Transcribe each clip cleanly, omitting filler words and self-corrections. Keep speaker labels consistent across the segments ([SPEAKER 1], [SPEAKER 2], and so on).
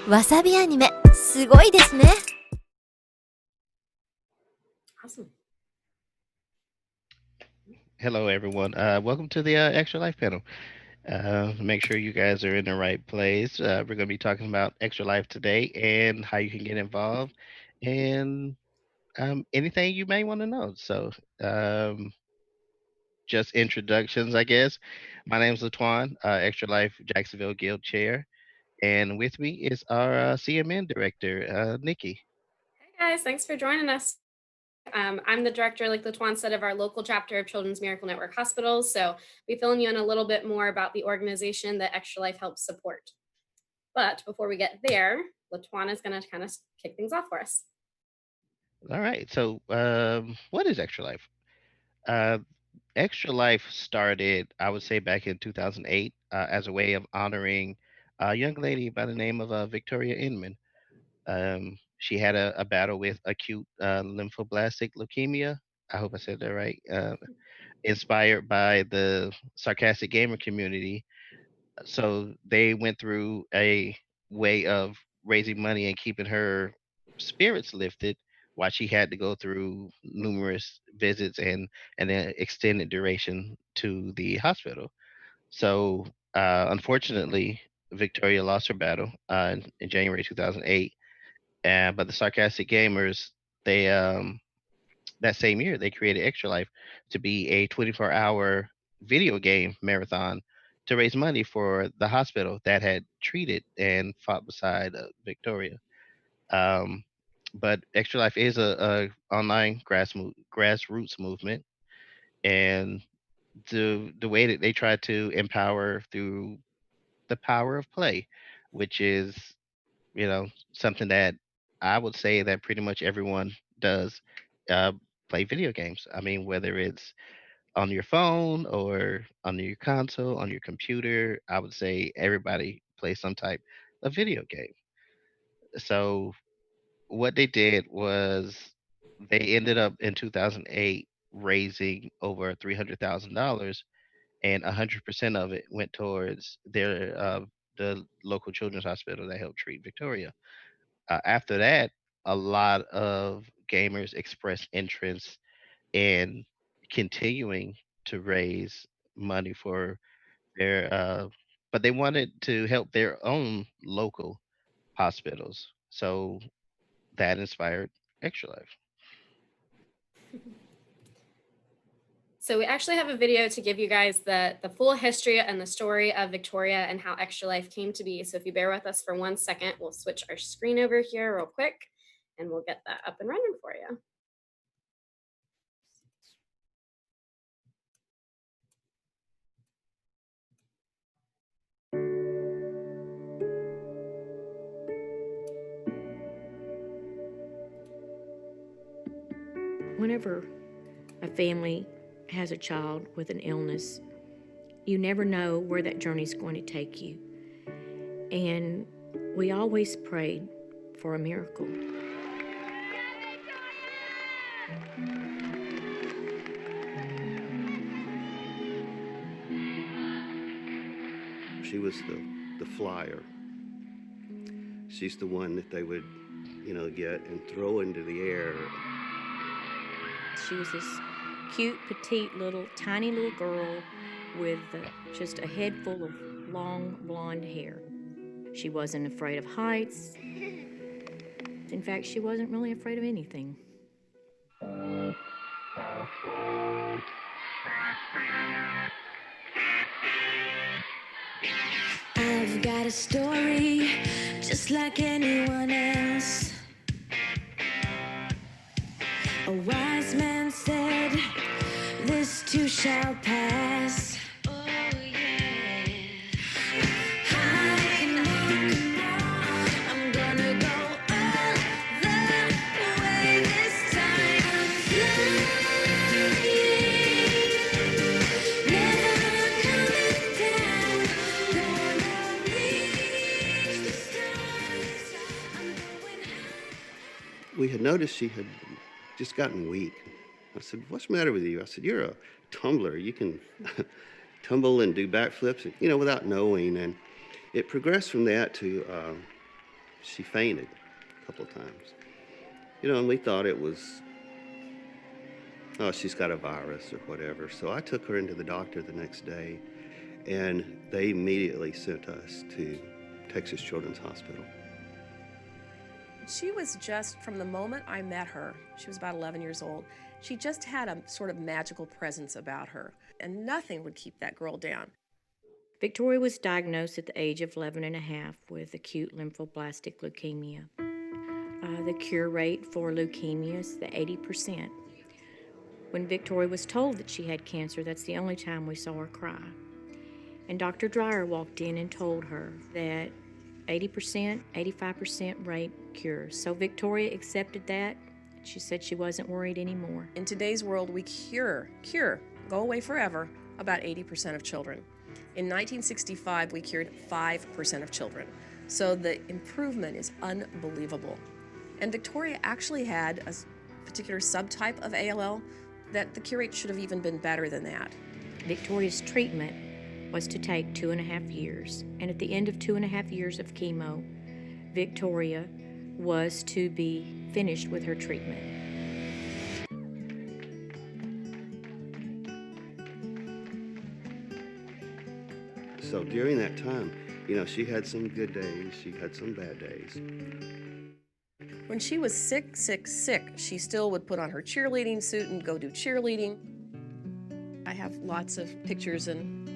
[SPEAKER 1] わさびアニメ、すごいですね。
[SPEAKER 2] Awesome.
[SPEAKER 3] Hello, everyone. Welcome to the Extra Life panel. Make sure you guys are in the right place. We're going to be talking about Extra Life today and how you can get involved and anything you may want to know. So, um, just introductions, I guess. My name is Latwan, Extra Life Jacksonville Guild Chair, and with me is our CMN director, Nikki.
[SPEAKER 2] Hey guys, thanks for joining us. I'm the director, like Latuan said, of our local chapter of Children's Miracle Network Hospitals. So we filling you in a little bit more about the organization that Extra Life helps support. But before we get there, Latuan is going to kind of kick things off for us.
[SPEAKER 3] All right. So, what is Extra Life? Uh, Extra Life started, I would say, back in 2008 as a way of honoring a young lady by the name of Victoria Inman. She had a battle with acute lymphoblastic leukemia. I hope I said that right. Inspired by the sarcastic gamer community, so they went through a way of raising money and keeping her spirits lifted while she had to go through numerous visits and an extended duration to the hospital. So unfortunately, Victoria lost her battle in January 2008. But the sarcastic gamers, they that same year they created Extra Life to be a 24-hour video game marathon to raise money for the hospital that had treated and fought beside Victoria. Um, but Extra Life is a online grassroots movement, and the way that they try to empower through the power of play, which is something that I would say that pretty much everyone does, uh, play video games. I mean, whether it's on your phone or on your console, on your computer, I would say everybody plays some type of video game. So what they did was they ended up in 2008 raising over $300,000, and 100% of it went towards the local children's hospital that helped treat Victoria. After that, a lot of gamers expressed interest in continuing to raise money for their, but they wanted to help their own local hospitals. So that inspired Extra Life.
[SPEAKER 2] So we actually have a video to give you guys the full history and the story of Victoria and how Extra Life came to be. So if you bear with us for 1 second, we'll switch our screen over here real quick and we'll get that up and running for you.
[SPEAKER 4] Whenever a family has a child with an illness, you never know where that journey is going to take you. And we always prayed for a miracle.
[SPEAKER 5] She was the flyer. She's the one that they would, get and throw into the air.
[SPEAKER 4] She was this cute, petite, tiny little girl with just a head full of long blonde hair. She wasn't afraid of heights. In fact, she wasn't really afraid of anything.
[SPEAKER 6] I've got a story just like anyone else. A wise man said, this too shall pass. Oh yeah. High and low, I'm gonna go all the way this time. I'm flying, never coming down. Gonna reach the stars. I'm going high.
[SPEAKER 5] We had noticed she had just gotten weak. I said, what's the matter with you? I said, you're a tumbler. You can tumble and do backflips, without knowing. And it progressed from that to she fainted a couple of times. And we thought it was, oh, she's got a virus or whatever. So I took her into the doctor the next day, and they immediately sent us to Texas Children's Hospital.
[SPEAKER 7] She was just, from the moment I met her, she was about 11 years old, she just had a sort of magical presence about her, and nothing would keep that girl down.
[SPEAKER 4] Victoria was diagnosed at the age of 11 and a half with acute lymphoblastic leukemia. The cure rate for leukemia is the 80%. When Victoria was told that she had cancer, that's the only time we saw her cry. And Dr. Dreyer walked in and told her that 80%, 85% rate cure. So Victoria accepted that. She said she wasn't worried anymore.
[SPEAKER 7] In today's world, we cure, go away forever, about 80% of children. In 1965, we cured 5% of children. So the improvement is unbelievable. And Victoria actually had a particular subtype of ALL that the cure rate should have even been better than that.
[SPEAKER 4] Victoria's treatment was to take 2.5 years. And at the end of 2.5 years of chemo, Victoria was to be finished with her treatment.
[SPEAKER 5] So during that time, she had some good days, she had some bad days.
[SPEAKER 7] When she was sick, she still would put on her cheerleading suit and go do cheerleading. I have lots of pictures and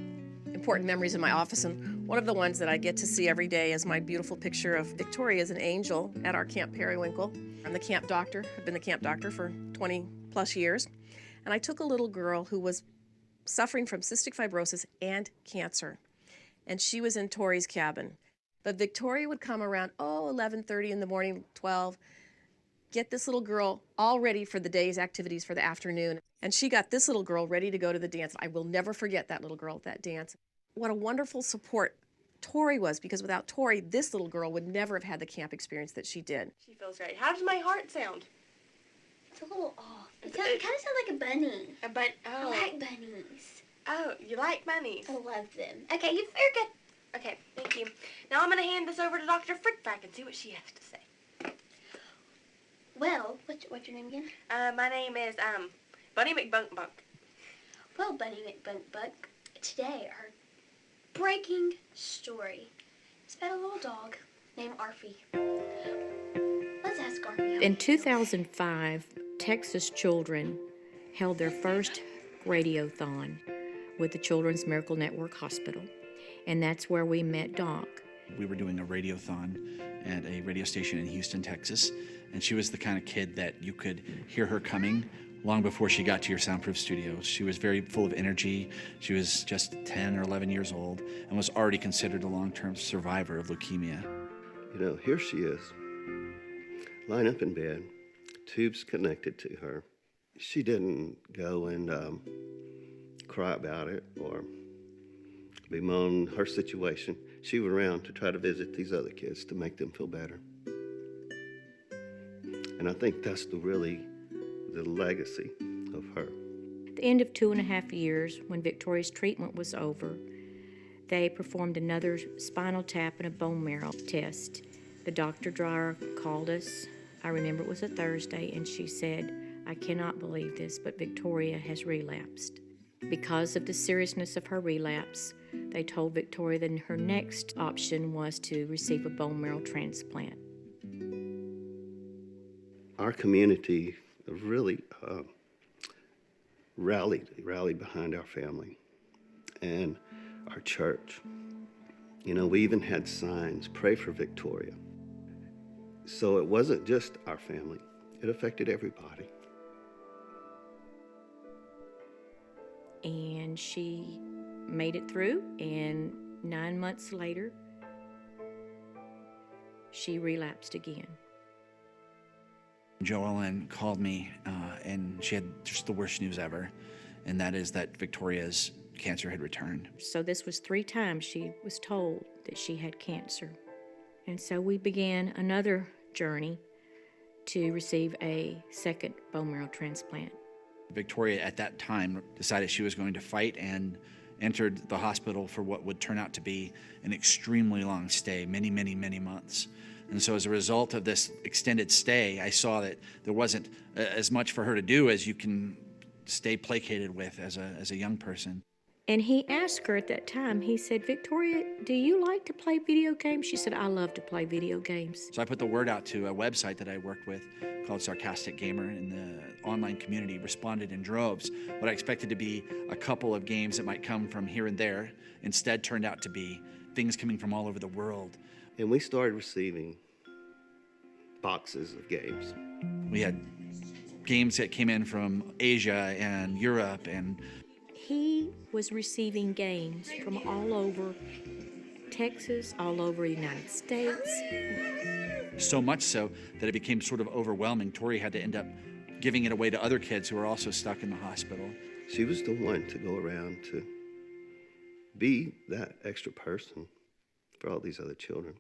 [SPEAKER 7] important memories in my office, and one of the ones that I get to see every day is my beautiful picture of Victoria as an angel at our Camp Periwinkle. I'm the camp doctor. I've been the camp doctor for 20 plus years, and I took a little girl who was suffering from cystic fibrosis and cancer, and she was in Tori's cabin. But Victoria would come around, 11:30 in the morning, 12, get this little girl all ready for the day's activities for the afternoon. And she got this little girl ready to go to the dance. I will never forget that little girl at that dance. What a wonderful support Tori was, because without Tori, this little girl would never have had the camp experience that she did.
[SPEAKER 8] She feels great. How does my heart sound?
[SPEAKER 9] It's a little off. It kind of sounds like a bunny. I like bunnies.
[SPEAKER 8] Oh, you like bunnies?
[SPEAKER 9] I love them. Okay, you're good.
[SPEAKER 8] Okay, thank you. Now I'm going to hand this over to Dr. Frickback and see what she has to say.
[SPEAKER 9] Well, what's your name again?
[SPEAKER 8] My name is, Bunny McBunkbunk.
[SPEAKER 9] Well, Bunny McBunkbunk, today our breaking story is about a little dog named Arfie. Let's ask Arfie how
[SPEAKER 4] In 2005, Texas children held their first radiothon with the Children's Miracle Network Hospital, and that's where we met Doc.
[SPEAKER 10] We were doing a radiothon at a radio station in Houston, Texas, and she was the kind of kid that you could hear her coming long before she got to your soundproof studio. She was very full of energy. She was just 10 or 11 years old and was already considered a long-term survivor of leukemia.
[SPEAKER 5] Here she is, lying up in bed, tubes connected to her. She didn't go and cry about it or bemoan her situation. She was around to try to visit these other kids to make them feel better. And I think that's the legacy of her.
[SPEAKER 4] At the end of 2.5 years, when Victoria's treatment was over, they performed another spinal tap and a bone marrow test. The Dr. Dreyer called us. I remember it was a Thursday, and she said, "I cannot believe this, but Victoria has relapsed." Because of the seriousness of her relapse, they told Victoria that her next option was to receive a bone marrow transplant.
[SPEAKER 5] Our community really rallied behind our family and our church. We even had signs, "Pray for Victoria." So it wasn't just our family, it affected everybody.
[SPEAKER 4] And she made it through, and 9 months later, she relapsed again.
[SPEAKER 10] Joellen called me, and she had just the worst news ever, and that is that Victoria's cancer had returned.
[SPEAKER 4] So this was 3 times she was told that she had cancer. And so we began another journey to receive a second bone marrow transplant.
[SPEAKER 10] Victoria at that time decided she was going to fight and entered the hospital for what would turn out to be an extremely long stay, many months. And so as a result of this extended stay, I saw that there wasn't as much for her to do as you can stay placated with as a young person.
[SPEAKER 4] And he asked her at that time, he said, Victoria, do you like to play video games? She said, I love to play video games.
[SPEAKER 10] So I put the word out to a website that I worked with called Sarcastic Gamer, and the online community responded in droves. What I expected to be a couple of games that might come from here and there instead turned out to be things coming from all over the world.
[SPEAKER 5] And we started receiving boxes of games.
[SPEAKER 10] We had games that came in from Asia and Europe, and
[SPEAKER 4] He was receiving games from all over Texas, all over the United States.
[SPEAKER 10] so much so that it became sort of overwhelming. Tori had to end up giving it away to other kids who were also stuck in the hospital.
[SPEAKER 5] She was the one to go around to be that extra person for all these other children.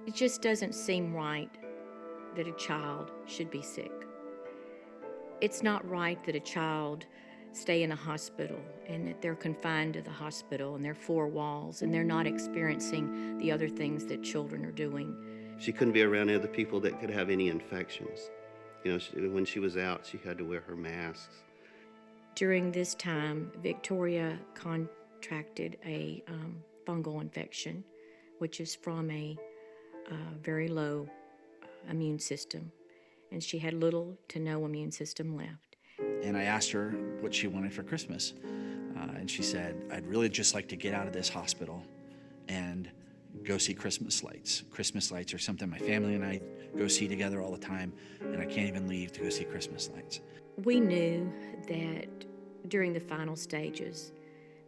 [SPEAKER 4] It just doesn't seem right that a child should be sick. It's not right that a child stay in a hospital and that they're confined to the hospital and their four walls and they're not experiencing the other things that children are doing.
[SPEAKER 5] She couldn't be around other people that could have any infections. You know, when she was out, she had to wear her masks.
[SPEAKER 4] During this time, Victoria contracted a fungal infection, which is from a very low immune system, and she had little to no immune system left.
[SPEAKER 10] And I asked her what she wanted for Christmas, and she said, I'd really just like to get out of this hospital and go see Christmas lights. Christmas lights are something my family and I go see together all the time, and I can't even leave to go see Christmas lights.
[SPEAKER 4] We knew that during the final stages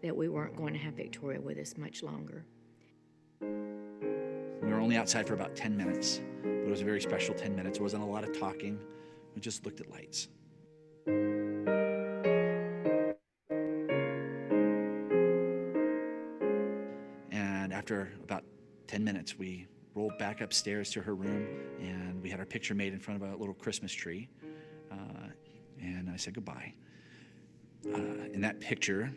[SPEAKER 4] that we weren't going to have Victoria with us much longer.
[SPEAKER 10] We were only outside for about 10 minutes, but it was a very special 10 minutes. It wasn't a lot of talking. We just looked at lights. And after about 10 minutes, we rolled back upstairs to her room, and we had our picture made in front of a little Christmas tree. And I said goodbye. And that picture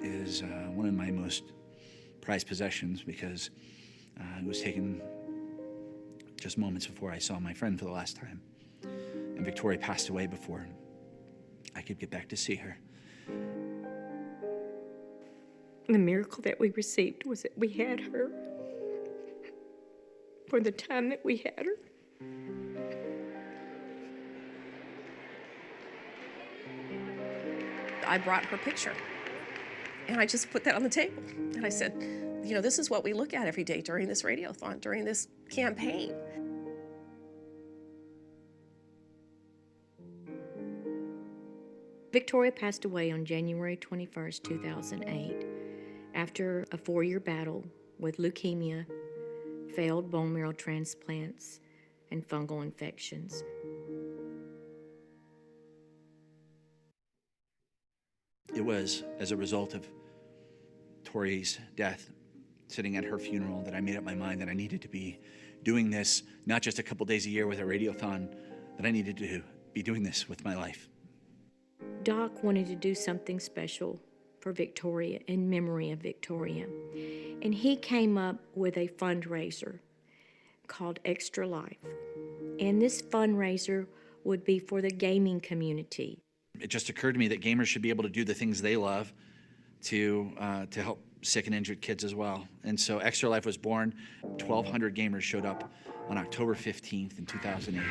[SPEAKER 10] is one of my most prized possessions because it was taken just moments before I saw my friend for the last time. And Victoria passed away before I could get back to see her.
[SPEAKER 4] The miracle that we received was that we had her for the time that we had her.
[SPEAKER 7] I brought her picture, and I just put that on the table. And I said, you know, this is what we look at every day during this radiothon, during this campaign.
[SPEAKER 4] Victoria passed away on January 21st, 2008, after a 4-year battle with leukemia, failed bone marrow transplants, and fungal infections.
[SPEAKER 10] It was as a result of Tori's death, sitting at her funeral, that I made up my mind that I needed to be doing this, not just a couple days a year with a radiothon, that I needed to be doing this with my life.
[SPEAKER 4] Doc wanted to do something special for Victoria, in memory of Victoria. And he came up with a fundraiser called Extra Life. And this fundraiser would be for the gaming community.
[SPEAKER 10] It just occurred to me that gamers should be able to do the things they love to help sick and injured kids as well. And so Extra Life was born. 1,200 gamers showed up on October 15th in 2008.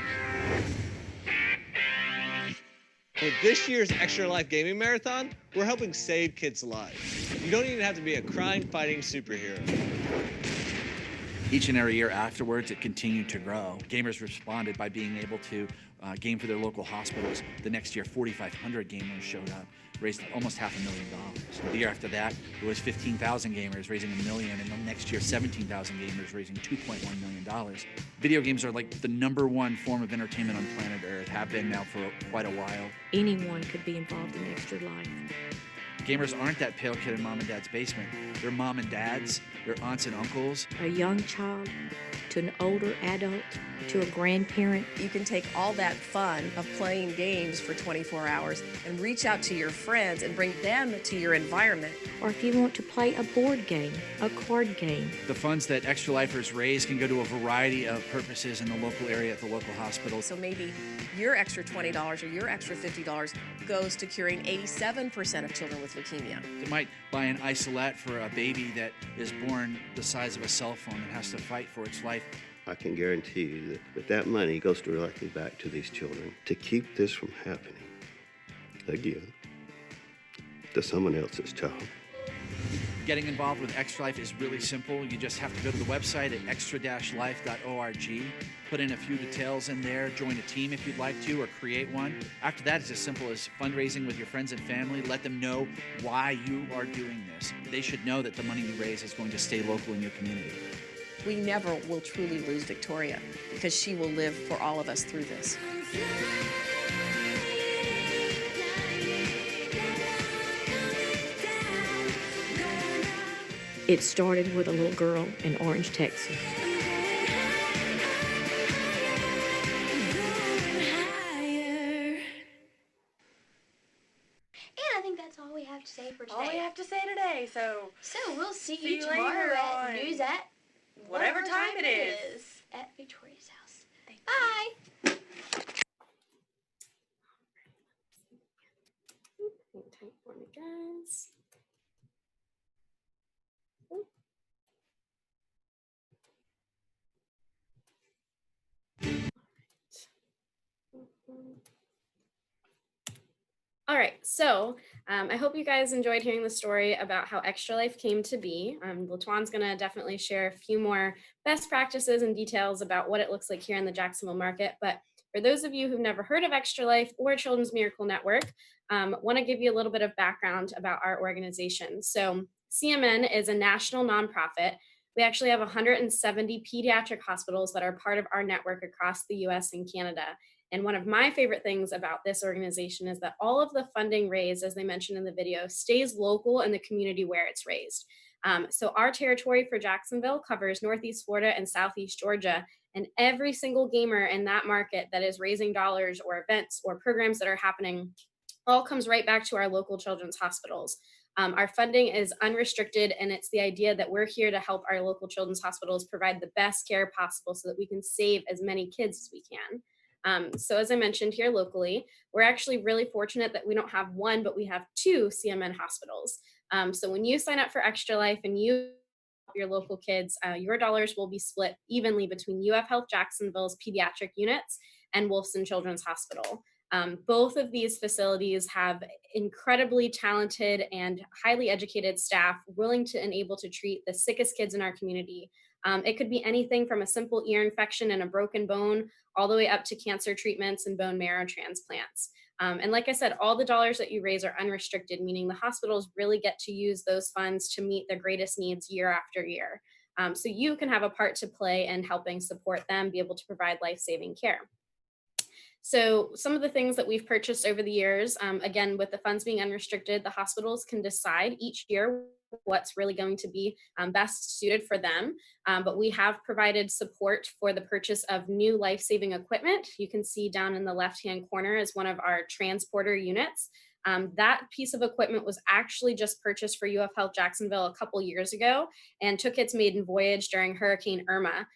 [SPEAKER 11] With this year's Extra Life Gaming Marathon, we're helping save kids' lives. You don't even have to be a crime-fighting superhero.
[SPEAKER 10] Each and every year afterwards, it continued to grow. Gamers responded by being able to game for their local hospitals. The next year, 4,500 gamers showed up, raised almost $500,000. The year after that, it was 15,000 gamers raising $1 million, and the next year, 17,000 gamers raising $2.1 million. Video games are like the #1 form of entertainment on planet Earth, have been now for quite a while.
[SPEAKER 4] Anyone could be involved in Extra Life.
[SPEAKER 10] Gamers aren't that pale kid in mom and dad's basement. They're mom and dads, they're aunts and uncles.
[SPEAKER 4] A young child to to an older adult, to a grandparent.
[SPEAKER 7] You can take all that fun of playing games for 24 hours and reach out to your friends and bring them to your environment.
[SPEAKER 4] Or if you want to play a board game, a card game.
[SPEAKER 10] The funds that Extra Lifers raise can go to a variety of purposes in the local area at the local hospital.
[SPEAKER 7] So maybe your extra $20 or your extra $50 goes to curing 87% of children with leukemia.
[SPEAKER 10] They might buy an isolette for a baby that is born the size of a cell phone and has to fight for its life.
[SPEAKER 5] I can guarantee you that money goes directly back to these children to keep this from happening again to someone else's child.
[SPEAKER 10] Getting involved with Extra Life is really simple. You just have to go to the website at extra-life.org, put in a few details in there, join a team if you'd like to, or create one. After that, it's as simple as fundraising with your friends and family. Let them know why you are doing this. They should know that the money you raise is going to stay local in your community.
[SPEAKER 7] We never will truly lose Victoria because she will live for all of us through this.
[SPEAKER 4] It started with a little girl in Orange, Texas.
[SPEAKER 9] And I think that's all we have to say for today.
[SPEAKER 8] All we have to say today, so
[SPEAKER 9] So we'll see
[SPEAKER 8] See
[SPEAKER 9] you
[SPEAKER 8] you
[SPEAKER 9] tomorrow
[SPEAKER 8] later
[SPEAKER 9] at
[SPEAKER 8] on
[SPEAKER 9] news at
[SPEAKER 8] whatever time it is.
[SPEAKER 9] at Victoria's house. Bye.
[SPEAKER 2] Hang tight for me, guys. All right, so I hope you guys enjoyed hearing the story about how Extra Life came to be. LaTuan's gonna definitely share a few more best practices and details about what it looks like here in the Jacksonville market. But for those of you who've never heard of Extra Life or Children's Miracle Network, want to give you a little bit of background about our organization. So CMN is a national nonprofit. We actually have 170 pediatric hospitals that are part of our network across the US and Canada. And one of my favorite things about this organization is that all of the funding raised, as they mentioned in the video, stays local in the community where it's raised. So our territory for Jacksonville covers Northeast Florida and Southeast Georgia, and every single gamer in that market that is raising dollars or events or programs that are happening all comes right back to our local children's hospitals. Our funding is unrestricted, and it's the idea that we're here to help our local children's hospitals provide the best care possible so that we can save as many kids as we can. So as I mentioned here locally, we're actually really fortunate that we don't have one, but we have two CMN hospitals. So when you sign up for Extra Life and you help your local kids, your dollars will be split evenly between UF Health Jacksonville's pediatric units and Wolfson Children's Hospital. Both of these facilities have incredibly talented and highly educated staff willing to and able to treat the sickest kids in our community. It could be anything from a simple ear infection and a broken bone all the way up to cancer treatments and bone marrow transplants. And like I said, all the dollars that you raise are unrestricted, meaning the hospitals really get to use those funds to meet their greatest needs year after year. So you can have a part to play in helping support them be able to provide life-saving care. So some of the things that we've purchased over the years, again, with the funds being unrestricted, the hospitals can decide each year what's really going to be best suited for them. But we have provided support for the purchase of new life-saving equipment. You can see down in the left-hand corner is one of our transporter units. That piece of equipment was actually just purchased for UF Health Jacksonville a couple years ago and took its maiden voyage during Hurricane Irma.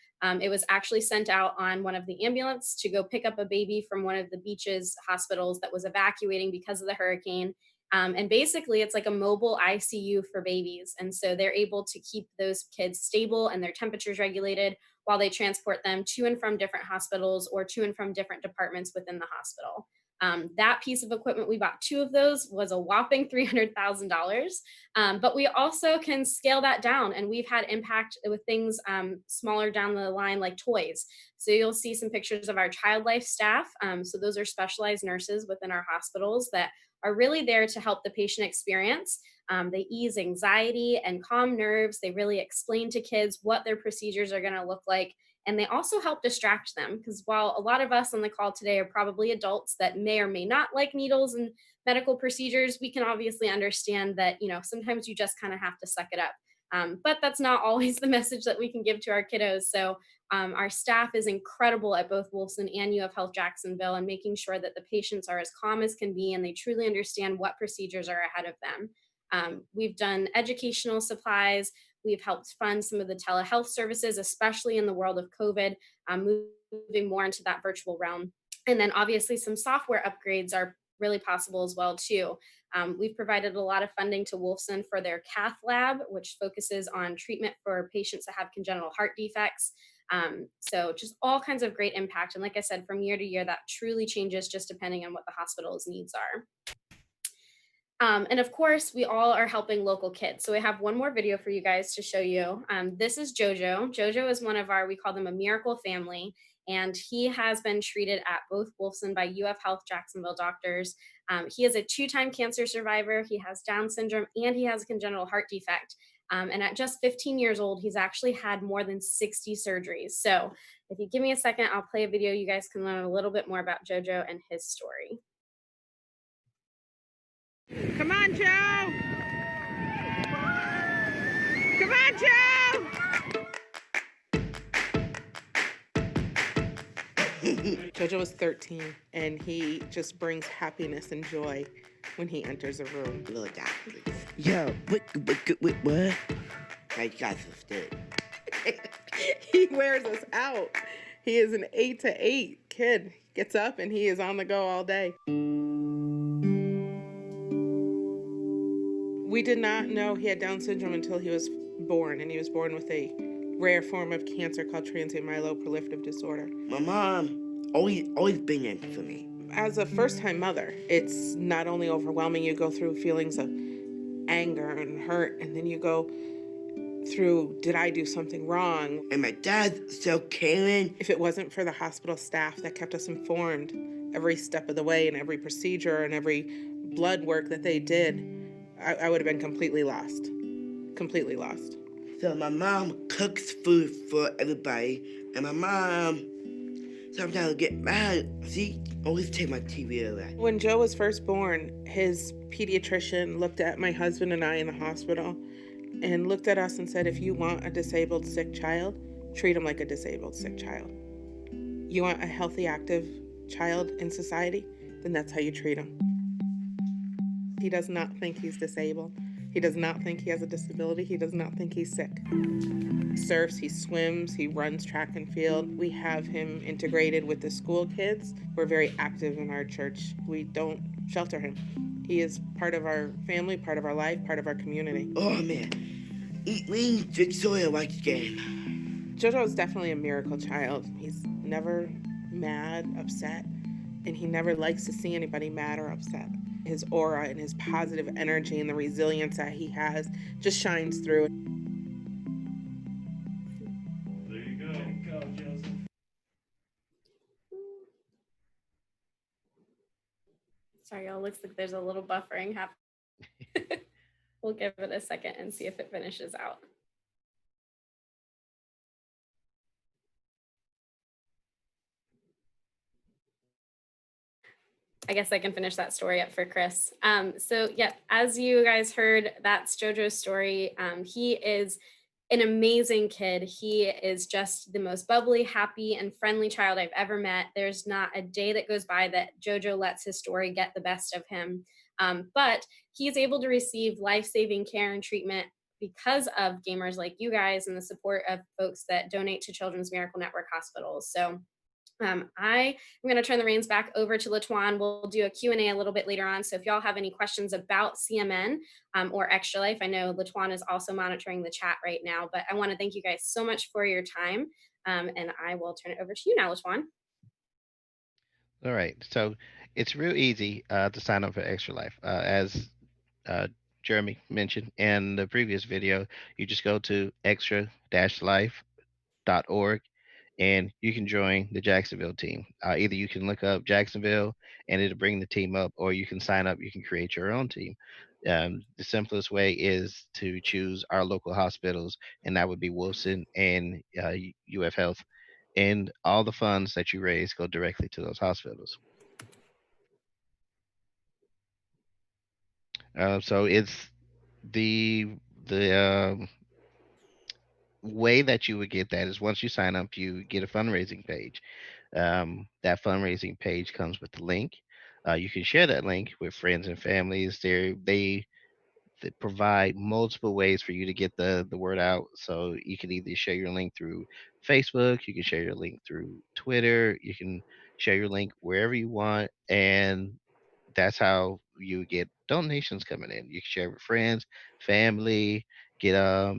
[SPEAKER 2] It was actually sent out on one of the ambulance to go pick up a baby from one of the beaches hospitals that was evacuating because of the hurricane. And basically it's like a mobile ICU for babies. And so they're able to keep those kids stable and their temperatures regulated while they transport them to and from different hospitals or to and from different departments within the hospital. That piece of equipment, we bought two of those, was a whopping $300,000. But we also can scale that down, and we've had impact with things smaller down the line like toys. So you'll see some pictures of our child life staff. So those are specialized nurses within our hospitals that are really there to help the patient experience. They ease anxiety and calm nerves. They really explain to kids what their procedures are going to look like. And they also help distract them, because while a lot of us on the call today are probably adults that may or may not like needles and medical procedures, we can obviously understand that, you know, sometimes you just kind of have to suck it up. But that's not always the message that we can give to our kiddos. So Our staff is incredible at both Wolfson and UF Health Jacksonville, and making sure that the patients are as calm as can be and they truly understand what procedures are ahead of them. We've done educational supplies. We've helped fund some of the telehealth services, especially in the world of COVID, moving more into that virtual realm. And then obviously some software upgrades are really possible as well too. We've provided a lot of funding to Wolfson for their cath lab, which focuses on treatment for patients that have congenital heart defects. So just all kinds of great impact. And like I said, from year to year, that truly changes just depending on what the hospital's needs are. And of course, we all are helping local kids. So we have one more video for you guys to show you. This is Jojo. Jojo is one of our, we call them a miracle family. And he has been treated at both Wolfson by UF Health Jacksonville doctors. He is a 2-time cancer survivor. He has Down syndrome and he has a congenital heart defect. And at just 15 years old, he's actually had more than 60 surgeries. So if you give me a second, I'll play a video. You guys can learn a little bit more about Jojo and his story.
[SPEAKER 12] Come on, Joe! Come on, Joe! Jojo is 13, and he just brings happiness and joy when he enters a room.
[SPEAKER 13] Little dot, please. Yo, what? I got this dude.
[SPEAKER 12] He wears us out. He is an 8 to 8 kid. Gets up and he is on the go all day. We did not know he had Down syndrome until he was born, and he was born with a rare form of cancer called transient myeloproliferative disorder.
[SPEAKER 13] My mom always been in for me.
[SPEAKER 12] As a first-time mother, it's not only overwhelming, you go through feelings of anger and hurt, and then you go through, did I do something wrong?
[SPEAKER 13] And my dad's so caring.
[SPEAKER 12] If it wasn't for the hospital staff that kept us informed every step of the way and every procedure and every blood work that they did, I would have been completely lost. Completely lost.
[SPEAKER 13] So my mom cooks food for everybody, and my mom sometimes get mad. She always take my TV away.
[SPEAKER 12] When Joe was first born, his pediatrician looked at my husband and I in the hospital and looked at us and said, if you want a disabled, sick child, treat him like a disabled, sick child. You want a healthy, active child in society, then that's how you treat him. He does not think he's disabled. He does not think he has a disability. He does not think he's sick. He surfs, he swims, he runs track and field. We have him integrated with the school kids. We're very active in our church. We don't shelter him. He is part of our family, part of our life, part of our community.
[SPEAKER 13] Oh man, eat wings, drink soda, watch the game.
[SPEAKER 12] Jojo is definitely a miracle child. He's never mad, upset, and he never likes to see anybody mad or upset. His aura and his positive energy and the resilience that he has just shines through.
[SPEAKER 14] There you go. There you go, Joseph.
[SPEAKER 2] Sorry, y'all. Looks like there's a little buffering happening. We'll give it a second and see if it finishes out. I guess I can finish that story up for Chris. So yeah, as you guys heard, that's Jojo's story. He is an amazing kid. He is just the most bubbly, happy, and friendly child I've ever met. There's not a day that goes by that Jojo lets his story get the best of him. But he is able to receive life-saving care and treatment because of gamers like you guys and the support of folks that donate to Children's Miracle Network hospitals. So I am going to turn the reins back over to LaTwan. We'll do a Q&A a little bit later on. So if y'all have any questions about CMN or Extra Life, I know LaTwan is also monitoring the chat right now, but I want to thank you guys so much for your time. And I will turn it over to you now, LaTwan.
[SPEAKER 3] All right. So it's real easy to sign up for Extra Life. As Jeremy mentioned in the previous video, you just go to extra-life.org and you can join the Jacksonville team. Either you can look up Jacksonville and it'll bring the team up, or you can sign up, you can create your own team. The simplest way is to choose our local hospitals, and that would be Wilson and UF Health. And all the funds that you raise go directly to those hospitals. So it's the way that you would get that is once you sign up, you get a fundraising page. That fundraising page comes with the link. You can share that link with friends and families. They provide multiple ways for you to get the word out. So you can either share your link through Facebook, you can share your link through Twitter, you can share your link wherever you want, and that's how you get donations coming in. You can share with friends, family, get a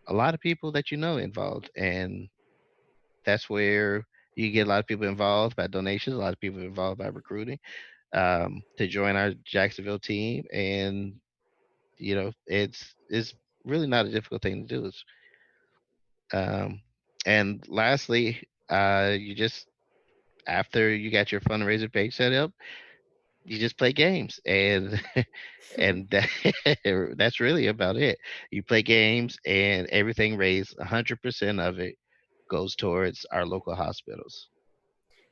[SPEAKER 3] lot of people that you know involved, and that's where you get a lot of people involved by donations, a lot of people involved by recruiting to join our Jacksonville team, and it's really not a difficult thing to do. Um, and lastly, you just after you got your fundraiser page set up, you just play games, and and that's really about it. You play games, and everything raised 100% of it goes towards our local hospitals.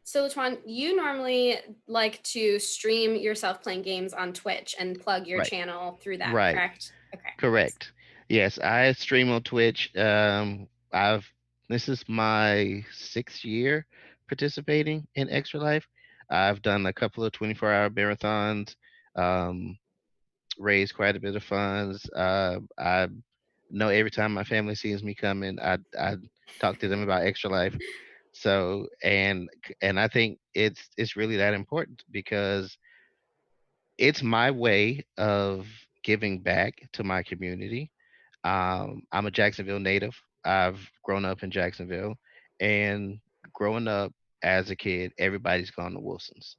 [SPEAKER 2] So, Latwan, you normally like to stream yourself playing games on Twitch and plug your
[SPEAKER 3] Right.
[SPEAKER 2] channel through that,
[SPEAKER 3] Right.
[SPEAKER 2] correct? Okay.
[SPEAKER 3] Correct. Yes, I stream on Twitch. I've This is my 6th year participating in Extra Life. I've done a couple of 24-hour marathons, um, raised quite a bit of funds. I know every time my family sees me coming, I talk to them about Extra Life. So and I think it's really that important because it's my way of giving back to my community. I'm a Jacksonville native. I've grown up in Jacksonville, and growing up as a kid, everybody's gone to Wilson's.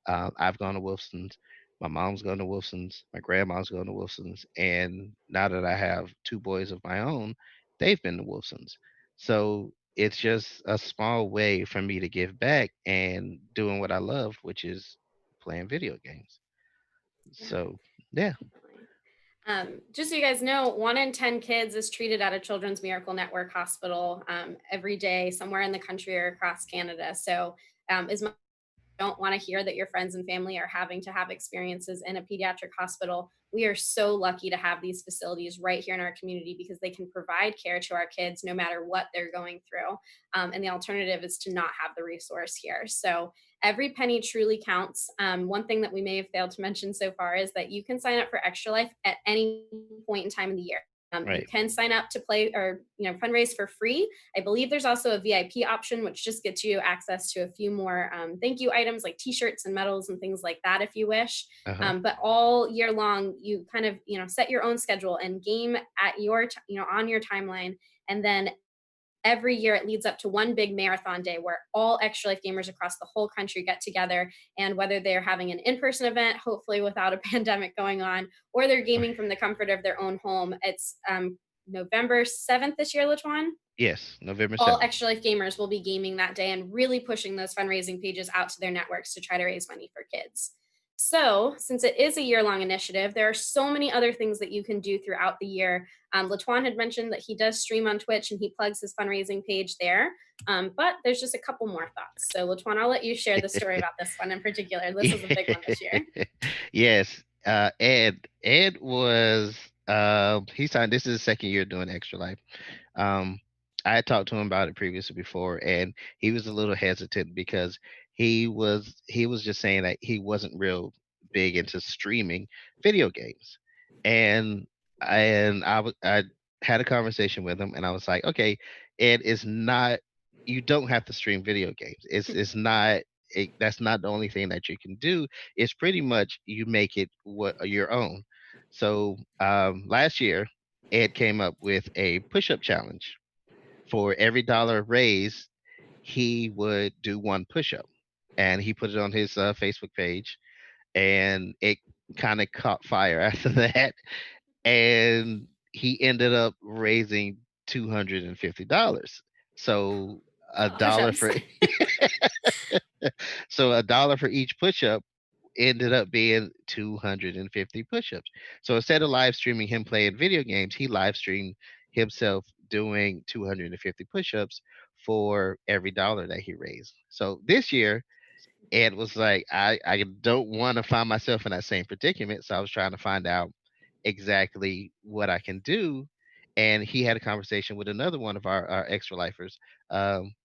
[SPEAKER 3] I've gone to Wilson's. My mom's gone to Wilson's. My grandma's gone to Wilson's, and now that I have two boys of my own, they've been to Wilson's. So it's just a small way for me to give back and doing what I love, which is playing video games. So yeah.
[SPEAKER 2] Just so you guys know, 1 in 10 kids is treated at a Children's Miracle Network hospital every day, somewhere in the country or across Canada. So, as much don't want to hear that your friends and family are having to have experiences in a pediatric hospital. We are so lucky to have these facilities right here in our community because they can provide care to our kids no matter what they're going through. And the alternative is to not have the resource here. So every penny truly counts. One thing that we may have failed to mention so far is that you can sign up for Extra Life at any point in time in the year. You
[SPEAKER 3] Right.
[SPEAKER 2] can sign up to play or fundraise for free. I believe there's also a VIP option, which just gets you access to a few more thank you items like T-shirts and medals and things like that, if you wish.
[SPEAKER 3] Uh-huh.
[SPEAKER 2] But all year long, you kind of set your own schedule and game at your on your timeline, and then every year it leads up to one big marathon day where all Extra Life gamers across the whole country get together. And whether they're having an in-person event, hopefully without a pandemic going on, or they're gaming from the comfort of their own home, it's November 7th this year, Latwan.
[SPEAKER 3] Yes, November
[SPEAKER 2] All
[SPEAKER 3] 7th.
[SPEAKER 2] Extra Life gamers will be gaming that day and really pushing those fundraising pages out to their networks to try to raise money for kids. So, since it is a year-long initiative, there are so many other things that you can do throughout the year. Latwan had mentioned that he does stream on Twitch and he plugs his fundraising page there. But there's just a couple more thoughts. So, Latwan, I'll let you share the story about this one in particular. This is a big one this year.
[SPEAKER 3] Yes. Ed was he signed this is his 2nd year doing Extra Life. Um I had talked to him about it previously before, and he was a little hesitant because he was just saying that he wasn't real big into streaming video games. And I had a conversation with him, and I was like, okay, Ed, is not you don't have to stream video games. It's not that's not the only thing that you can do. It's pretty much you make it what your own. So last year, Ed came up with a push-up challenge. For every dollar raised, he would do one push-up, and he put it on his Facebook page, and it kind of caught fire after that, and he ended up raising $250. So a dollar
[SPEAKER 2] Push-ups.
[SPEAKER 3] for so a dollar for each push-up ended up being 250 push-ups. So instead of live streaming him playing video games, he live streamed himself doing 250 push-ups for every dollar that he raised. So this year, Ed was like, I don't want to find myself in that same predicament. So I was trying to find out exactly what I can do. and he had a conversation with another one of our extra lifers,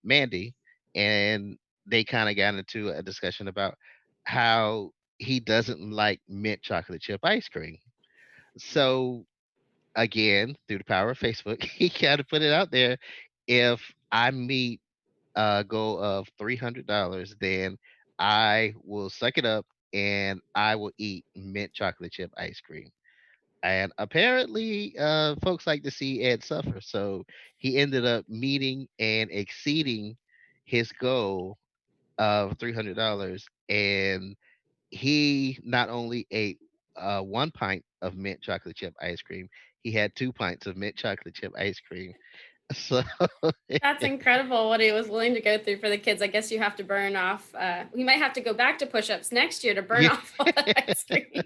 [SPEAKER 3] Mandy, and they kind of got into a discussion about how he doesn't like mint chocolate chip ice cream. So again, through the power of Facebook, he kind of put it out there. If I meet a goal of $300, then I will suck it up and I will eat mint chocolate chip ice cream. And apparently, folks like to see Ed suffer. So he ended up meeting and exceeding his goal of $300. And he not only ate 1 pint of mint chocolate chip ice cream, he had 2 pints of mint chocolate chip ice cream. So
[SPEAKER 2] That's incredible what he was willing to go through for the kids. I guess you have to burn off. We might have to go back to push-ups next year to burn
[SPEAKER 3] yeah.
[SPEAKER 2] off all that ice cream.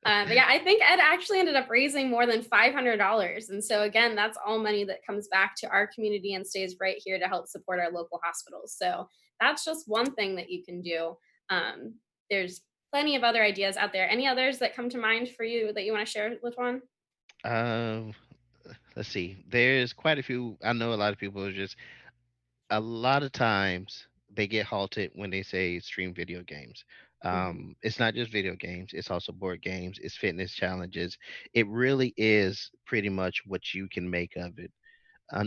[SPEAKER 2] But yeah, I think Ed actually ended up raising more than $500, and so again, that's all money that comes back to our community and stays right here to help support our local hospitals. So that's just one thing that you can do. There's plenty of other ideas out there. Any others that come to mind for you that you want to share, Latuan?
[SPEAKER 3] um, let's see. There's quite a few. I know a lot of people are just a lot of times they get halted when they say stream video games. It's not just video games, it's also board games, it's fitness challenges. It really is pretty much what you can make of it.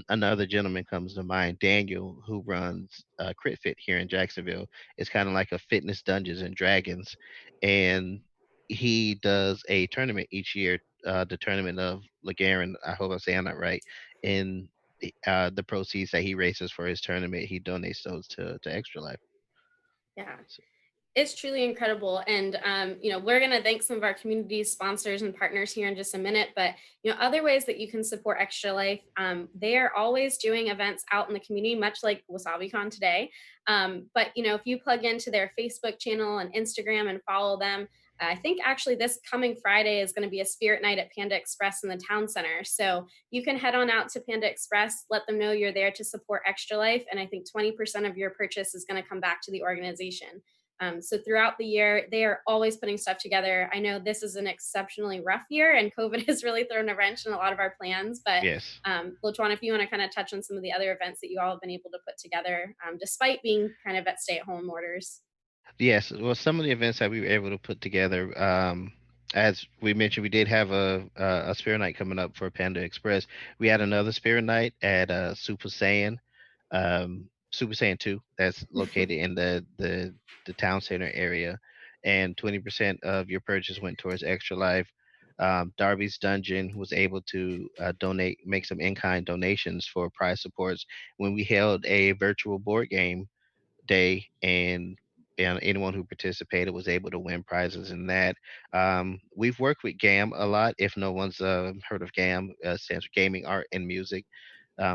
[SPEAKER 3] Another gentleman comes to mind, Daniel, who runs Crit Fit here in Jacksonville. It's kind of like a fitness Dungeons and Dragons, and he does a tournament each year, the tournament of Lagarin. I hope I'm saying that right. And the proceeds that he raises for his tournament, he donates those to Extra Life.
[SPEAKER 2] Yeah.
[SPEAKER 3] So,
[SPEAKER 2] It's truly incredible. And, we're going to thank some of our community sponsors and partners here in just a minute. But, other ways that you can support Extra Life, they are always doing events out in the community, much like WasabiCon today. But, if you plug into their Facebook channel and Instagram and follow them, I think actually this coming Friday is going to be a spirit night at Panda Express in the town center. So you can head on out to Panda Express, let them know you're there to support Extra Life. And I think 20% of your purchase is going to come back to the organization. So throughout the year, they are always putting stuff together. I know this is an exceptionally rough year, and COVID has really thrown a wrench in a lot of our plans. But
[SPEAKER 3] yes.
[SPEAKER 2] Latuan, if you want to kind of touch on some of the other events that you all have been able to put together, despite being kind of at stay-at-home orders.
[SPEAKER 3] Yes, well, some of the events that we were able to put together, as we mentioned, we did have a Spirit Night coming up for Panda Express. We had another Spirit Night at Super Saiyan 2, that's located in the town center area, and 20% of your purchase went towards Extra Life. Darby's Dungeon was able to make some in-kind donations for prize supports when we held a virtual board game day, and anyone who participated was able to win prizes in that. We've worked with GAM a lot. If no one's heard of GAM, stands for Gaming, Art, and Music.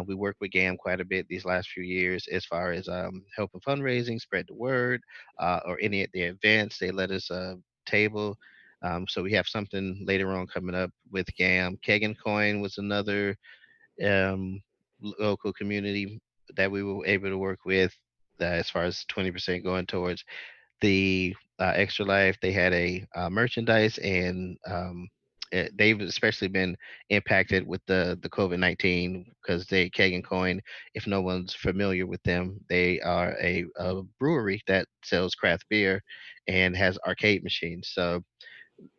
[SPEAKER 3] We worked with GAM quite a bit these last few years as far as helping fundraising, spread the word, or any of the events. They let us table. So we have something later on coming up with GAM. Keg and Coin was another um, local community that we were able to work with, as far as 20% going towards the Extra Life. They had a merchandise, and they've especially been impacted with the COVID-19 because they Keg and Coin. If no one's familiar with them, they are a brewery that sells craft beer and has arcade machines. So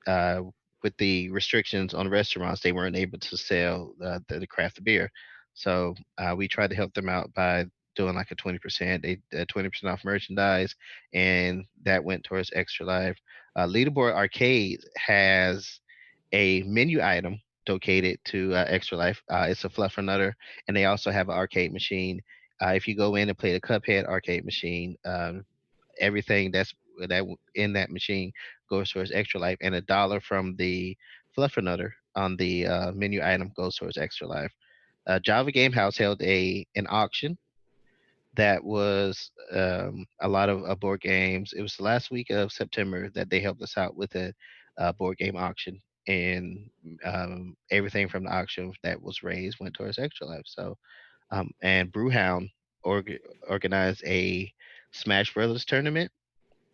[SPEAKER 3] uh, with the restrictions on restaurants, they weren't able to sell the craft beer. So we tried to help them out by doing like a 20%, 20% off merchandise, and that went towards Extra Life. Leaderboard Arcade has a menu item located to Extra Life. It's a fluffernutter, and they also have an arcade machine. If you go in and play the Cuphead arcade machine, everything in that machine goes towards Extra Life, and $1 from the Fluffernutter on the menu item goes towards Extra Life. Java Game House held an auction that was a lot of board games. It was the last week of September that they helped us out with a board game auction, and everything from the auction that was raised went towards Extra Life. So, and Brewhound organized a Smash Brothers tournament,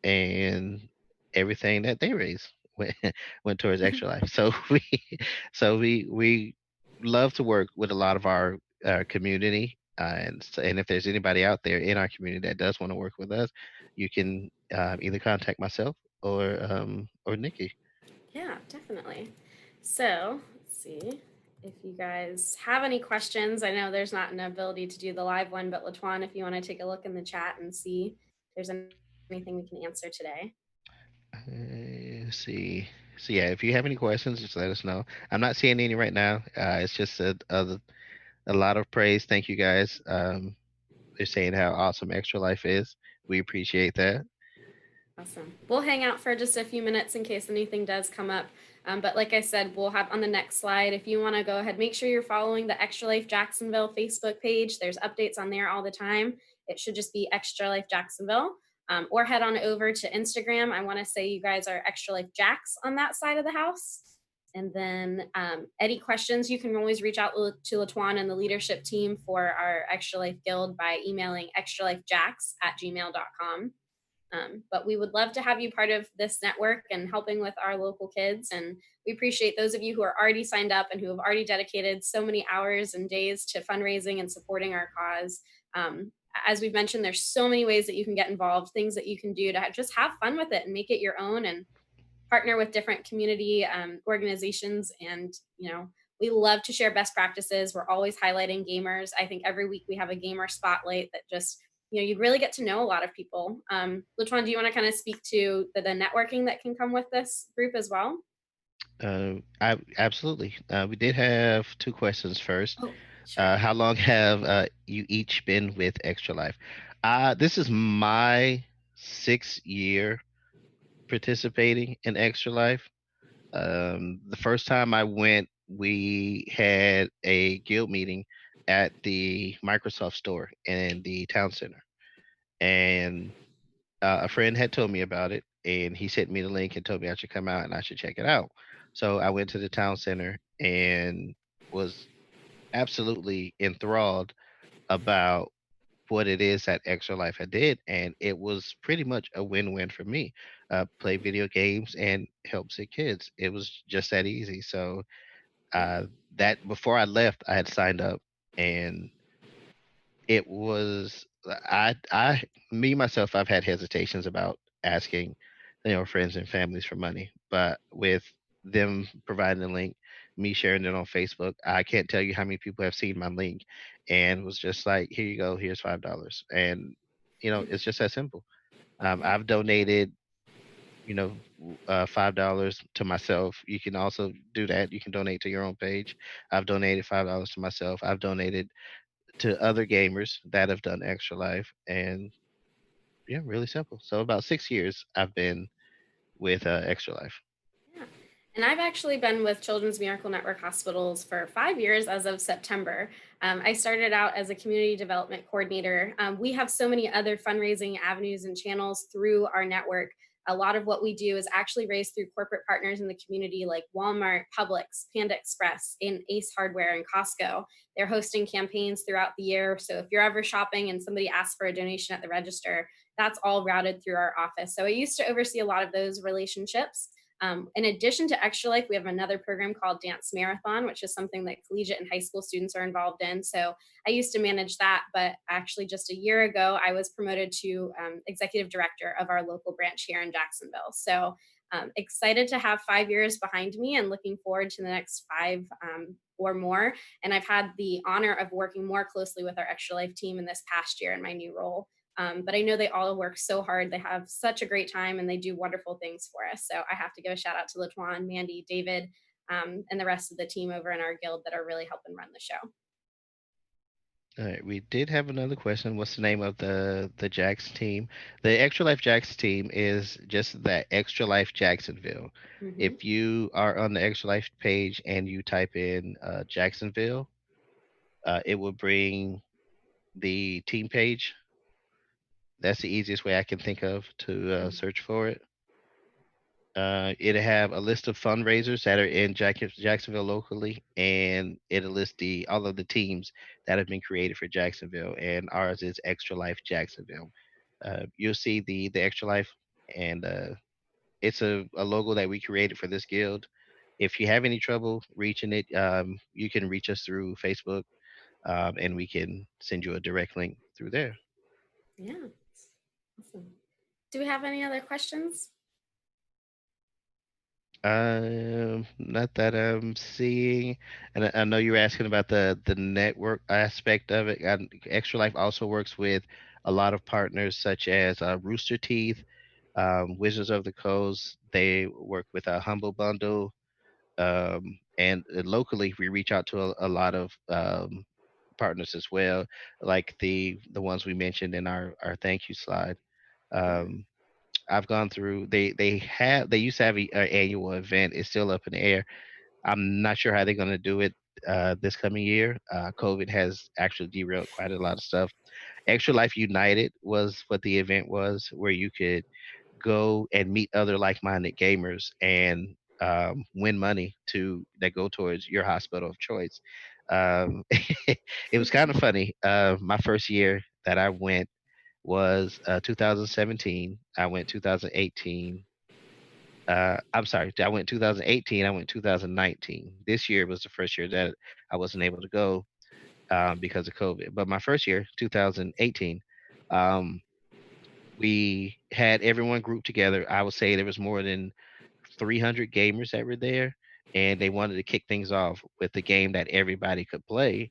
[SPEAKER 3] and everything that they raised went, went towards Extra Life. So we love to work with a lot of our community, and if there's anybody out there in our community that does want to work with us, you can either contact myself or Nikki.
[SPEAKER 2] Yeah, definitely. So let's see if you guys have any questions. I know there's not an ability to do the live one, but Latuan, if you want to take a look in the chat and see if there's anything we can answer today.
[SPEAKER 3] Let's see. So yeah, if you have any questions, just let us know. I'm not seeing any right now. It's just a lot of praise. Thank you guys. They're saying how awesome Extra Life is. We appreciate that.
[SPEAKER 2] Awesome. We'll hang out for just a few minutes in case anything does come up. But like I said, we'll have on the next slide. If you want to go ahead, make sure you're following the Extra Life Jacksonville Facebook page. There's updates on there all the time. It should just be Extra Life Jacksonville. Or head on over to Instagram. I want to say you guys are Extra Life Jacks on that side of the house. And then any questions, you can always reach out to Latuan and the leadership team for our Extra Life Guild by emailing extralifejacks@gmail.com. But we would love to have you part of this network and helping with our local kids. And we appreciate those of you who are already signed up and who have already dedicated so many hours and days to fundraising and supporting our cause. As we've mentioned, there's so many ways that you can get involved, things that you can do to just have fun with it and make it your own and partner with different community organizations. And, we love to share best practices. We're always highlighting gamers. I think every week we have a gamer spotlight that just, you really get to know a lot of people. Latuan, do you want to kind of speak to the networking that can come with this group as well?
[SPEAKER 3] Absolutely. We did have two questions first.
[SPEAKER 2] Oh, sure.
[SPEAKER 3] How long have you each been with Extra Life? This is my 6th year participating in Extra Life. The first time I went, we had a guild meeting at the Microsoft store in the town center, and a friend had told me about it, and he sent me the link and told me I should come out and I should check it out. So I went to the town center and was absolutely enthralled about what it is that Extra Life had did, and it was pretty much a win-win for me. Play video games and help sick kids. It was just that easy. So uh, that before I left, I had signed up, and it was I me myself. I've had hesitations about asking, friends and families for money, but with them providing the link, me sharing it on Facebook, I can't tell you how many people have seen my link and was just like, here you go, here's $5, and it's just that simple. I've donated, $5 to myself. You can also do that. You can donate to your own page. I've donated $5 to myself. I've donated to other gamers that have done Extra Life, and yeah, really simple. So about 6 years I've been with Extra Life.
[SPEAKER 2] Yeah. And I've actually been with Children's Miracle Network Hospitals for 5 years as of September. I started out as a community development coordinator. We have so many other fundraising avenues and channels through our network. A lot of what we do is actually raised through corporate partners in the community like Walmart, Publix, Panda Express, and Ace Hardware and Costco. They're hosting campaigns throughout the year. So if you're ever shopping and somebody asks for a donation at the register, that's all routed through our office. So I used to oversee a lot of those relationships. In addition to Extra Life, we have another program called Dance Marathon, which is something that collegiate and high school students are involved in. So I used to manage that, but actually just a year ago, I was promoted to executive director of our local branch here in Jacksonville. So excited to have 5 years behind me and looking forward to the next five or more. And I've had the honor of working more closely with our Extra Life team in this past year in my new role. But I know they all work so hard. They have such a great time and they do wonderful things for us. So I have to give a shout out to Latuan, Mandy, David, and the rest of the team over in our guild that are really helping run the show.
[SPEAKER 3] All right, we did have another question. What's the name of the Jax team? The Extra Life Jax team is just that Extra Life Jacksonville.
[SPEAKER 2] Mm-hmm.
[SPEAKER 3] If you are on the Extra Life page and you type in Jacksonville, it will bring the team page. That's the easiest way I can think of to search for it. It'll have a list of fundraisers that are in Jacksonville locally, and it'll list all of the teams that have been created for Jacksonville. And ours is Extra Life Jacksonville. You'll see the Extra Life, and it's a logo that we created for this guild. if you have any trouble reaching it, you can reach us through Facebook, and we can send you a direct link through there.
[SPEAKER 2] Yeah. Awesome. Do we have any other questions?
[SPEAKER 3] Not that I'm seeing, and I know you were asking about the network aspect of it. Extra Life also works with a lot of partners such as Rooster Teeth, Wizards of the Coast. They work with a Humble Bundle, and locally we reach out to a lot of partners as well, like the ones we mentioned in our thank you slide. Um, I've gone through. They used to have a annual event. It's still up in the air. I'm not sure how they're going to do it this coming year. COVID has actually derailed quite a lot of stuff. Extra Life United was what the event was, where you could go and meet other like-minded gamers and win money to that go towards your hospital of choice. Um, it was kind of funny. My first year that I went was 2017. I went 2018. I'm sorry, I went 2018. I went 2019. This year was the first year that I wasn't able to go because of COVID. But my first year, 2018, um, we had everyone grouped together. I would say there was more than 300 gamers that were there, and they wanted to kick things off with a game that everybody could play.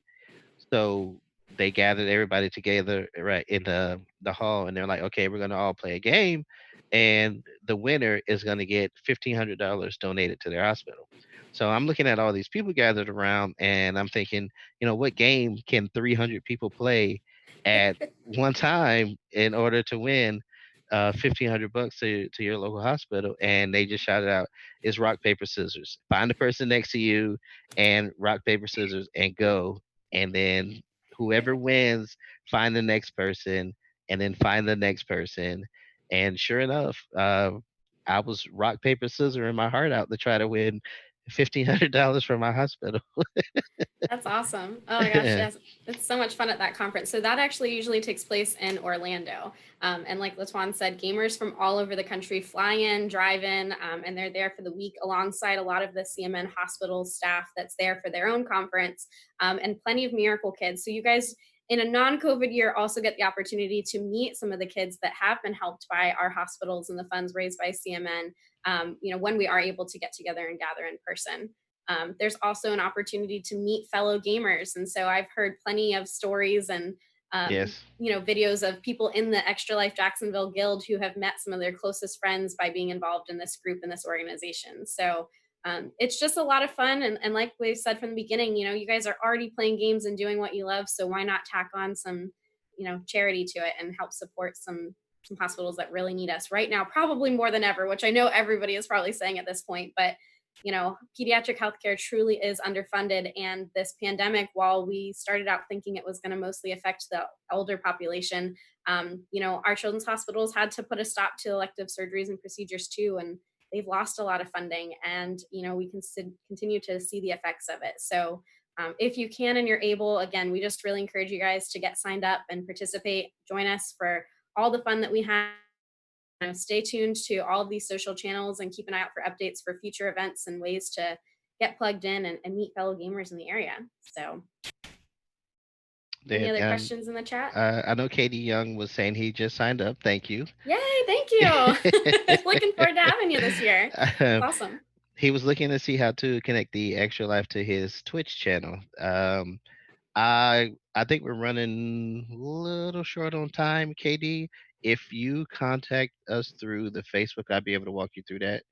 [SPEAKER 3] So they gathered everybody together right in the hall, and they're like, "Okay, we're gonna all play a game, and the winner is gonna get $1,500 donated to their hospital." So I'm looking at all these people gathered around, and I'm thinking, what game can 300 people play at one time in order to win 1,500 bucks to your local hospital? And they just shouted out, "It's rock paper scissors. Find the person next to you, and rock paper scissors, and go." And then whoever wins, find the next person, and then find the next person. And sure enough, I was rock paper scissors in my heart out to try to win $1,500 for my hospital.
[SPEAKER 2] That's awesome. Oh my gosh, yes. It's so much fun at that conference. So that actually usually takes place in Orlando. And like Latuan said, gamers from all over the country fly in, drive in, and they're there for the week alongside a lot of the CMN hospital staff that's there for their own conference, and plenty of Miracle Kids. So you guys in a non-COVID year also get the opportunity to meet some of the kids that have been helped by our hospitals and the funds raised by CMN, when we are able to get together and gather in person. There's also an opportunity to meet fellow gamers. And so I've heard plenty of stories and
[SPEAKER 3] Yes.
[SPEAKER 2] videos of people in the Extra Life Jacksonville Guild who have met some of their closest friends by being involved in this group and this organization. So it's just a lot of fun. And like we said from the beginning, you guys are already playing games and doing what you love. So why not tack on some, charity to it and help support some hospitals that really need us right now, probably more than ever, which I know everybody is probably saying at this point, but pediatric healthcare truly is underfunded. And this pandemic, while we started out thinking it was going to mostly affect the older population, our children's hospitals had to put a stop to elective surgeries and procedures too. And they've lost a lot of funding. And, we can continue to see the effects of it. So if you can and you're able, again, we just really encourage you guys to get signed up and participate. Join us for all the fun that we have. Stay tuned to all of these social channels and keep an eye out for updates for future events and ways to get plugged in and meet fellow gamers in the area. So, any other questions in the chat?
[SPEAKER 3] I know Katie Young was saying he just signed up. Thank you.
[SPEAKER 2] Yay, thank you. Looking forward to having you this year. Awesome.
[SPEAKER 3] He was looking to see how to connect the Extra Life to his Twitch channel. I think we're running a little short on time, KD. If you contact us through the Facebook, I'll be able to walk you through that.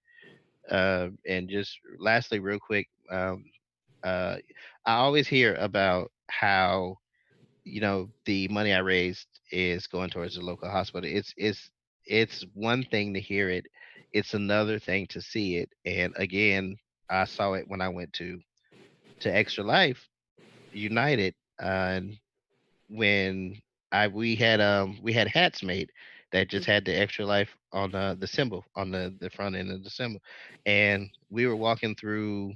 [SPEAKER 3] And just lastly, real quick, I always hear about how the money I raised is going towards the local hospital. It's one thing to hear it, it's another thing to see it. And again, I saw it when I went to Extra Life United, and when I we had hats made that just had the Extra Life on the symbol on the front end of the symbol, and we were walking through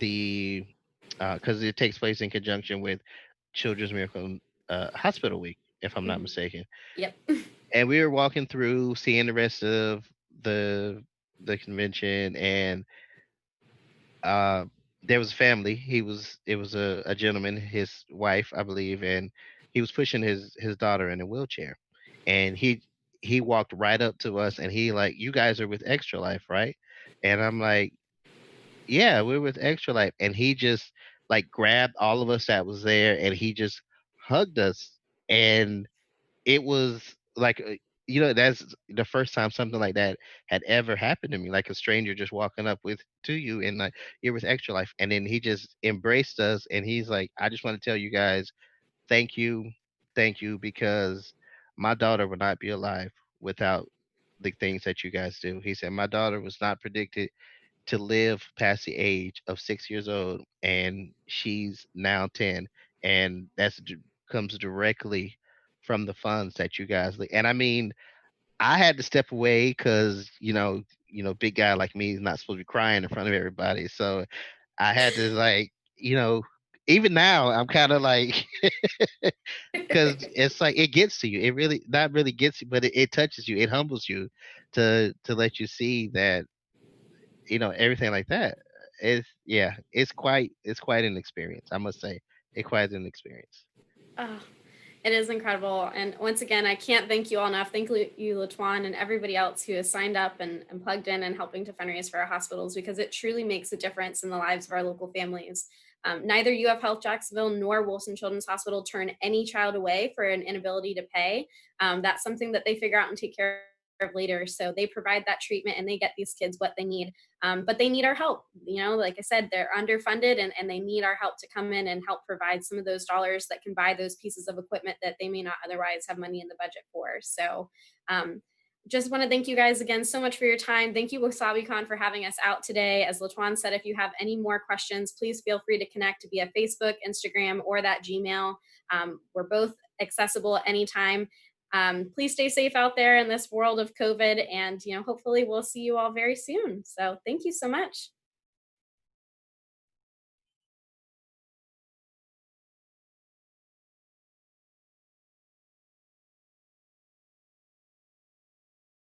[SPEAKER 3] the because it takes place in conjunction with Children's Miracle Hospital Week, if I'm not mistaken.
[SPEAKER 2] Yep.
[SPEAKER 3] And we were walking through, seeing the rest of the the convention, and uh, there was a family. It was a gentleman, his wife, I believe, and he was pushing his daughter in a wheelchair, and he walked right up to us and he like, "You guys are with Extra Life, right?" And I'm like, "Yeah, we're with Extra Life," and he just like grabbed all of us that was there and he just hugged us, and it was like, that's the first time something like that had ever happened to me, like a stranger just walking up with to you and like, "You're with Extra Life," and then he just embraced us and he's like, "I just want to tell you guys thank you, thank you, because my daughter would not be alive without the things that you guys do." He said, "My daughter was not predicted to live past the age of 6 years old, and she's now 10, and comes directly from the funds that you guys." And I mean, I had to step away because big guy like me is not supposed to be crying in front of everybody, so I had to like, even now I'm kind of like, because it's like it gets to you. It really not really gets you, but it touches you. It humbles you to let you see that, everything like that. It's quite an experience, I must say. It quite an experience.
[SPEAKER 2] Oh, it is incredible. And once again, I can't thank you all enough. Thank you, Latuan, and everybody else who has signed up and plugged in and helping to fundraise for our hospitals, because it truly makes a difference in the lives of our local families. Neither UF Health Jacksonville nor Wilson Children's Hospital turn any child away for an inability to pay. That's something that they figure out and take care of later. So they provide that treatment and they get these kids what they need. But they need our help. Like I said, they're underfunded and they need our help to come in and help provide some of those dollars that can buy those pieces of equipment that they may not otherwise have money in the budget for. So um, just want to thank you guys again so much for your time. Thank you, WasabiCon, for having us out today. As Latuan said, if you have any more questions, please feel free to connect via Facebook, Instagram, or that Gmail. We're both accessible anytime. Please stay safe out there in this world of COVID, and hopefully we'll see you all very soon. So thank you so much.